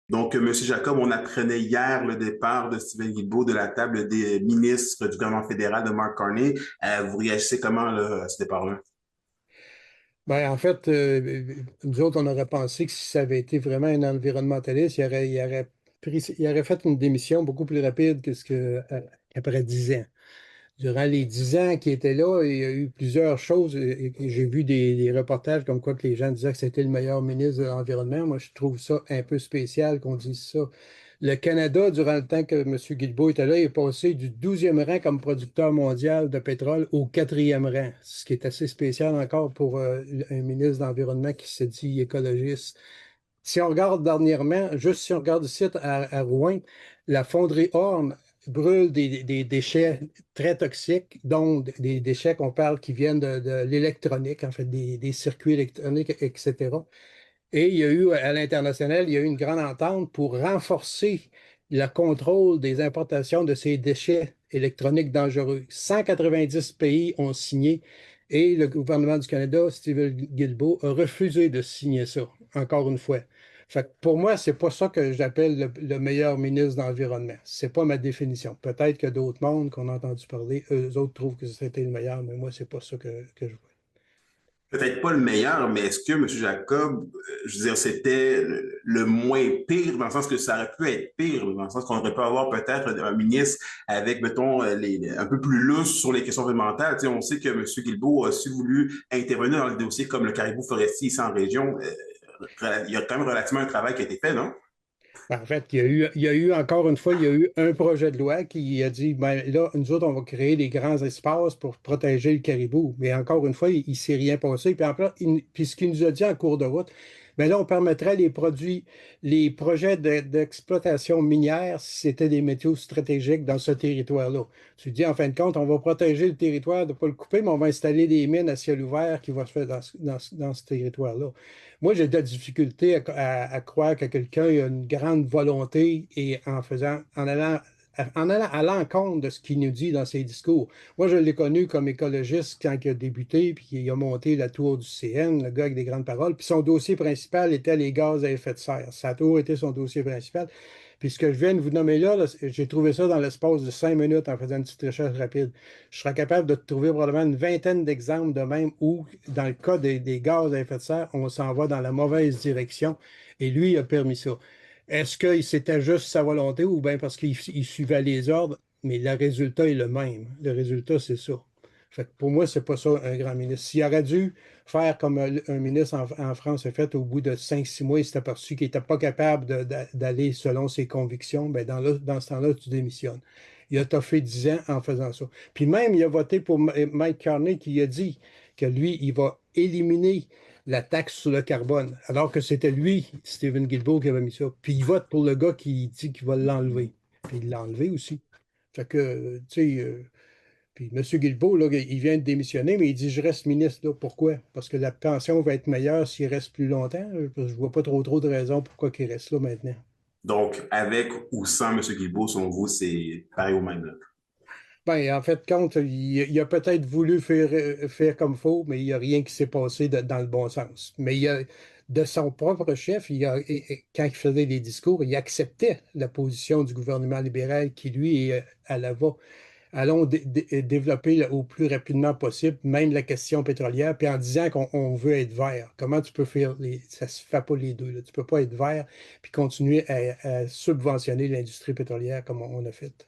Donc, M. Jacob, on apprenait hier le départ de Stephen Guilbeault de la table des ministres du gouvernement fédéral de Mark Carney. Vous réagissez comment là, à ce départ-là? Ben, en fait, nous autres, on aurait pensé que si ça avait été vraiment un environnementaliste, il aurait fait une démission beaucoup plus rapide qu'après 10 ans. Durant les 10 ans qu'il était là, il y a eu plusieurs choses. Et j'ai vu des reportages comme quoi que les gens disaient que c'était le meilleur ministre de l'Environnement. Moi, je trouve ça un peu spécial qu'on dise ça. Le Canada, durant le temps que M. Guilbeault était là, est passé du 12e rang comme producteur mondial de pétrole au 4e rang, ce qui est assez spécial encore pour un ministre de l'Environnement qui se dit écologiste. Si on regarde dernièrement, juste si on regarde ici à Rouen, la fonderie Orme brûle des déchets très toxiques, dont des déchets qu'on parle qui viennent de l'électronique, en fait, des circuits électroniques, etc. Et il y a eu, à l'international, il y a eu une grande entente pour renforcer le contrôle des importations de ces déchets électroniques dangereux. 190 pays ont signé et le gouvernement du Canada, Stephen Guilbeault, a refusé de signer ça, encore une fois. Fait que pour moi, c'est pas ça que j'appelle le meilleur ministre de l'Environnement. C'est pas ma définition. Peut-être que d'autres mondes qu'on a entendu parler, eux autres trouvent que c'était le meilleur, mais moi, c'est pas ça que je vois. Peut-être pas le meilleur, mais est-ce que M. Jacob, je veux dire, c'était le moins pire, dans le sens que ça aurait pu être pire, dans le sens qu'on aurait pu avoir peut-être un ministre avec, mettons, un peu plus lousse sur les questions environnementales. Tu sais, on sait que M. Guilbeault a aussi voulu intervenir dans le dossier comme le caribou forestier ici en région. Il y a quand même relativement un travail qui a été fait, non? En fait, il y a eu, encore une fois, il y a eu un projet de loi qui a dit, ben là, nous autres, on va créer des grands espaces pour protéger le caribou. Mais encore une fois, il ne s'est rien passé. Puis, puis ce qu'il nous a dit en cours de route, ben là, on permettrait les projets d'exploitation minière si c'était des métaux stratégiques dans ce territoire-là. Tu dis, en fin de compte, on va protéger le territoire, de ne pas le couper, mais on va installer des mines à ciel ouvert qui vont se faire dans ce territoire-là. Moi, j'ai de la difficulté à croire que quelqu'un a une grande volonté et en allant à l'encontre de ce qu'il nous dit dans ses discours. Moi, je l'ai connu comme écologiste quand il a débuté, puis il a monté la tour du CN, le gars avec des grandes paroles, puis son dossier principal était les gaz à effet de serre. Ça a toujours été son dossier principal. Puis ce que je viens de vous nommer là, j'ai trouvé ça dans l'espace de 5 minutes en faisant une petite recherche rapide. Je serais capable de trouver probablement une vingtaine d'exemples de même où, dans le cas des gaz à effet de serre, on s'en va dans la mauvaise direction et lui, il a permis ça. Est-ce que c'était juste sa volonté ou bien parce qu'il suivait les ordres? Mais le résultat est le même. Le résultat, c'est ça. Fait que pour moi, c'est pas ça un grand ministre. S'il aurait dû faire comme un ministre en France a fait au bout de 5, 6 mois, il s'est aperçu qu'il n'était pas capable d'aller selon ses convictions, ben dans ce temps-là, tu démissionnes. Il a toffé 10 ans en faisant ça. Puis même, il a voté pour Mike Carney qui a dit que lui, il va éliminer la taxe sur le carbone, alors que c'était lui, Stephen Guilbeault, qui avait mis ça. Puis il vote pour le gars qui dit qu'il va l'enlever. Puis il l'a enlevé aussi. Fait que, tu sais, puis M. Guilbeault, là, il vient de démissionner, mais il dit, je reste ministre, là. Pourquoi? Parce que la pension va être meilleure s'il reste plus longtemps. Parce que je vois pas trop de raisons pourquoi il reste là maintenant. Donc, avec ou sans M. Guilbeault, selon vous, c'est pareil au même, là. Ben, en fait, compte, il a peut-être voulu faire comme faux, mais il n'y a rien qui s'est passé dans le bon sens. Mais de son propre chef, quand il faisait des discours, il acceptait la position du gouvernement libéral qui, lui, est à l'avant. Allons développer au plus rapidement possible, même la question pétrolière, puis en disant qu'on veut être vert. Comment tu peux faire ça se fait pas les deux, là. Tu peux pas être vert puis continuer à subventionner l'industrie pétrolière comme on a fait.